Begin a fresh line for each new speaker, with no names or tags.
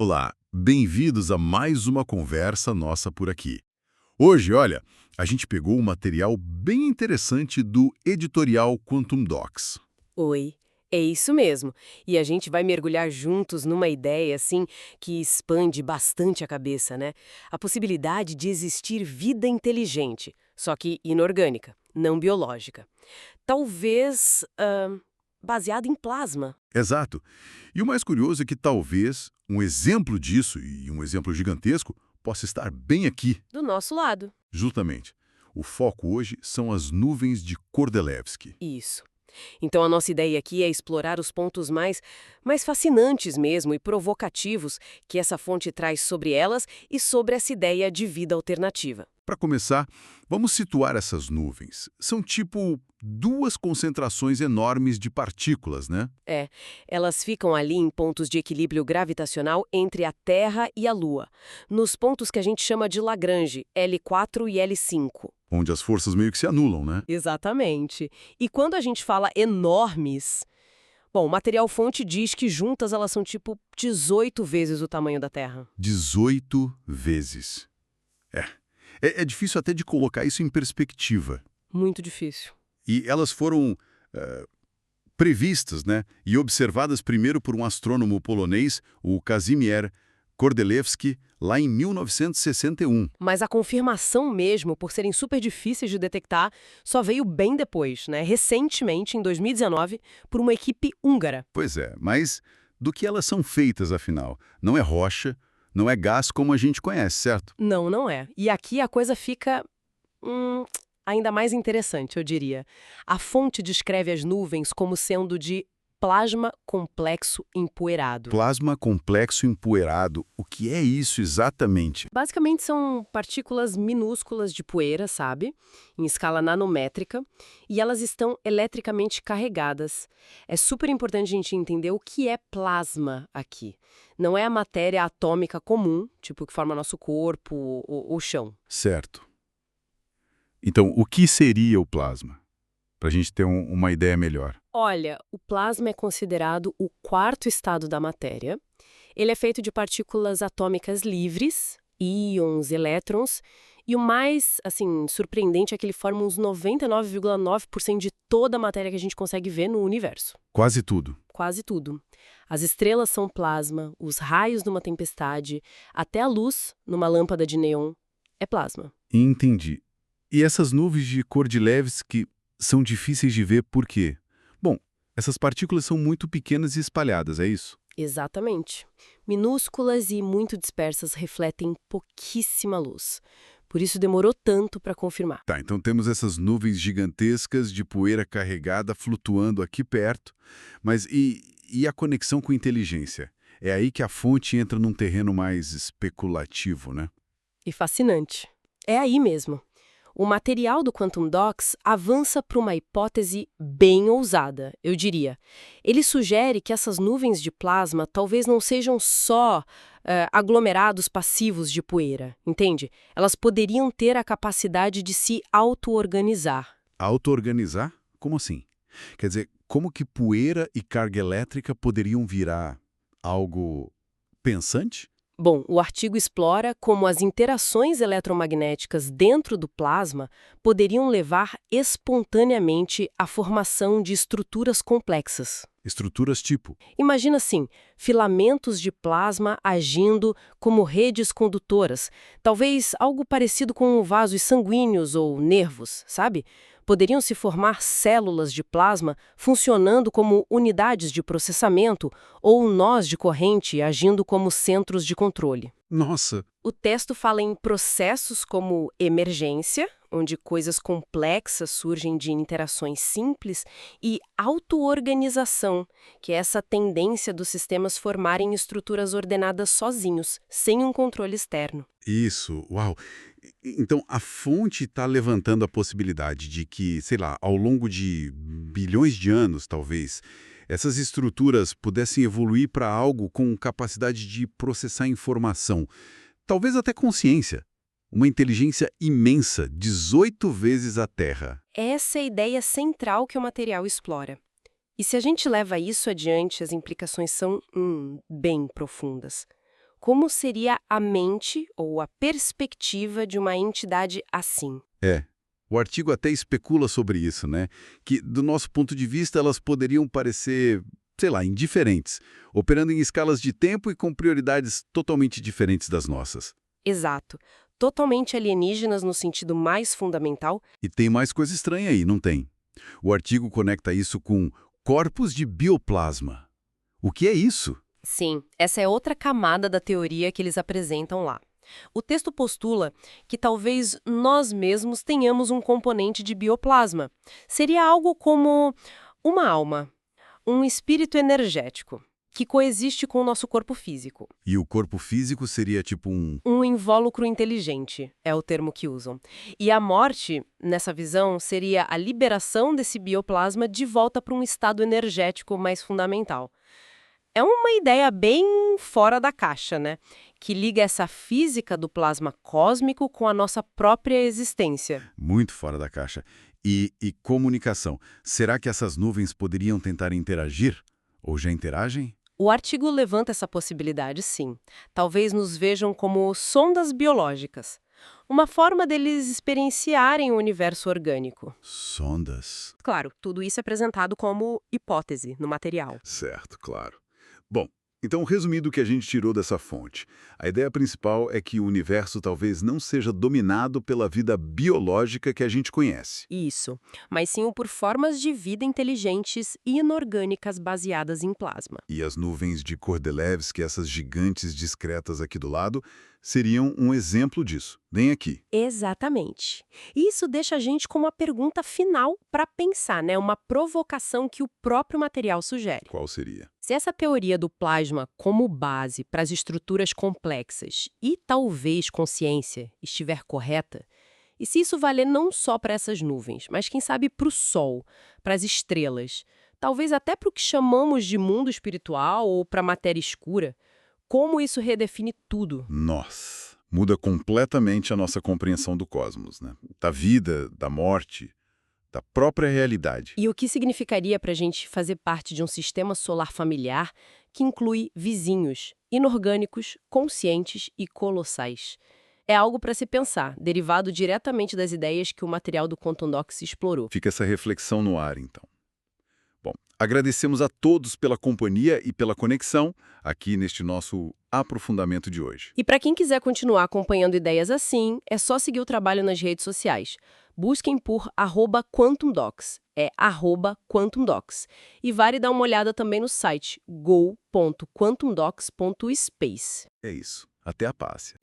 Olá, bem-vindos a mais uma conversa nossa por aqui. Hoje, olha, a gente pegou um material bem interessante do editorial Quantum Docs.
Oi, é isso mesmo. E a gente vai mergulhar juntos numa ideia, assim, que expande bastante a cabeça, né? A possibilidade de existir vida inteligente, só que inorgânica, não biológica. Talvez, baseada em plasma.
Exato. E o mais curioso é que talvez um exemplo disso, e um exemplo gigantesco, possa estar bem aqui,
Do nosso lado.
justamente. O foco hoje são as nuvens de Kordylewski.
Isso. Então a nossa ideia aqui é explorar os pontos mais fascinantes mesmo e provocativos que essa fonte traz sobre elas e sobre essa ideia de vida alternativa.
Para começar, vamos situar essas nuvens. São tipo duas concentrações enormes de partículas, né?
É, elas ficam ali em pontos de equilíbrio gravitacional entre a Terra e a Lua, nos pontos que a gente chama de Lagrange, L4 e L5.
Onde as forças meio que se anulam, né?
Exatamente. E quando a gente fala enormes, bom, o material-fonte diz que juntas elas são tipo 18 vezes o tamanho da Terra.
18 vezes. É difícil até de colocar isso em perspectiva.
Muito difícil.
E elas foram previstas, né, e observadas primeiro por um astrônomo polonês, o Kazimierz Kordylewski, lá em 1961.
Mas a confirmação mesmo, por serem super difíceis de detectar, só veio bem depois, né? Recentemente, em 2019, por uma equipe húngara.
Pois é, mas do que elas são feitas, afinal? Não é rocha, não é gás como a gente conhece, certo?
Não, não é. E aqui a coisa fica ainda mais interessante, eu diria. A fonte descreve as nuvens como sendo de plasma complexo empoeirado.
Plasma complexo empoeirado, o que é isso exatamente?
Basicamente são partículas minúsculas de poeira, sabe? Em escala nanométrica, e elas estão eletricamente carregadas. É super importante a gente entender o que é plasma aqui. Não é a matéria atômica comum, tipo que forma nosso corpo ou o chão.
Certo. Então, o que seria o plasma? Para a gente ter uma ideia melhor.
Olha, o plasma é considerado o quarto estado da matéria. Ele é feito de partículas atômicas livres, íons, elétrons, e o mais, surpreendente é que ele forma uns 99,9% de toda a matéria que a gente consegue ver no universo.
Quase tudo.
Quase tudo. As estrelas são plasma, os raios numa tempestade, até a luz numa lâmpada de neon é plasma.
Entendi. E essas nuvens de Kordylewski são difíceis de ver por quê? Bom, essas partículas são muito pequenas e espalhadas, é isso?
Exatamente. Minúsculas e muito dispersas refletem pouquíssima luz. Por isso demorou tanto para confirmar.
Tá, então temos essas nuvens gigantescas de poeira carregada flutuando aqui perto, mas e a conexão com inteligência? É aí que a fonte entra num terreno mais especulativo, né?
E fascinante. É aí mesmo. O material do Quantum Docs avança para uma hipótese bem ousada, eu diria. Ele sugere que essas nuvens de plasma talvez não sejam só aglomerados passivos de poeira, entende? Elas poderiam ter a capacidade de se auto-organizar.
Auto-organizar? Como assim? Quer dizer, como que poeira e carga elétrica poderiam virar algo pensante?
Bom, o artigo explora como as interações eletromagnéticas dentro do plasma poderiam levar espontaneamente à formação de estruturas complexas.
Estruturas tipo.
Imagina assim, filamentos de plasma agindo como redes condutoras, talvez algo parecido com vasos sanguíneos ou nervos, sabe? Poderiam se formar células de plasma funcionando como unidades de processamento ou nós de corrente agindo como centros de controle.
Nossa,
O texto fala em processos como emergência, onde coisas complexas surgem de interações simples, e auto-organização, que é essa tendência dos sistemas formarem estruturas ordenadas sozinhos, sem um controle externo.
isso, uau. Então, a fonte está levantando a possibilidade de que, sei lá, ao longo de bilhões de anos, talvez, essas estruturas pudessem evoluir para algo com capacidade de processar informação, talvez até consciência. Uma inteligência imensa, 18 vezes a Terra.
Essa é a ideia central que o material explora. E se a gente leva isso adiante, as implicações são bem profundas. Como seria a mente ou a perspectiva de uma entidade assim?
O artigo até especula sobre isso, né? Que, do nosso ponto de vista, elas poderiam parecer, sei lá, indiferentes, operando em escalas de tempo e com prioridades totalmente diferentes das nossas.
Exato. Totalmente alienígenas no sentido mais fundamental.
E tem mais coisa estranha aí, não tem? O artigo conecta isso com corpos de bioplasma. O que é isso?
Sim, essa é outra camada da teoria que eles apresentam lá. O texto postula que talvez nós mesmos tenhamos um componente de bioplasma. Seria algo como uma alma, um espírito energético, que coexiste com o nosso corpo físico.
E o corpo físico seria tipo um...
Um invólucro inteligente, é o termo que usam. E a morte, nessa visão, seria a liberação desse bioplasma de volta para um estado energético mais fundamental. É uma ideia bem fora da caixa, né? Que liga essa física do plasma cósmico com a nossa própria existência.
Muito fora da caixa. E comunicação. Será que essas nuvens poderiam tentar interagir? Ou já interagem?
O artigo levanta essa possibilidade, sim. Talvez nos vejam como sondas biológicas. Uma forma deles experienciarem o universo orgânico.
Sondas.
Claro, tudo isso é apresentado como hipótese no material.
Certo, claro. Bom, então resumindo o que a gente tirou dessa fonte, a ideia principal é que o universo talvez não seja dominado pela vida biológica que a gente conhece.
Isso, mas sim por formas de vida inteligentes e inorgânicas baseadas em plasma.
E as nuvens de Kordylewski, essas gigantes discretas aqui do lado, seriam um exemplo disso. Nem aqui.
Exatamente. E isso deixa a gente com uma pergunta final para pensar, né? Uma provocação que o próprio material sugere.
Qual seria?
Se essa teoria do plasma como base para as estruturas complexas e talvez consciência estiver correta, e se isso valer não só para essas nuvens, mas quem sabe para o Sol, para as estrelas, talvez até para o que chamamos de mundo espiritual ou para a matéria escura, como isso redefine tudo?
Nossa, muda completamente a nossa compreensão do cosmos, né? Da vida, da morte, da própria realidade.
E o que significaria para a gente fazer parte de um sistema solar familiar que inclui vizinhos, inorgânicos, conscientes e colossais? É algo para se pensar, derivado diretamente das ideias que o material do Quantum Docs explorou.
Fica essa reflexão no ar, então. Bom, agradecemos a todos pela companhia e pela conexão aqui neste nosso aprofundamento de hoje.
E para quem quiser continuar acompanhando ideias assim, é só seguir o trabalho nas redes sociais. Busquem por @QuantumDocs, @QuantumDocs. E vale dar uma olhada também no site go.quantumdocs.space.
É isso. Até a paz.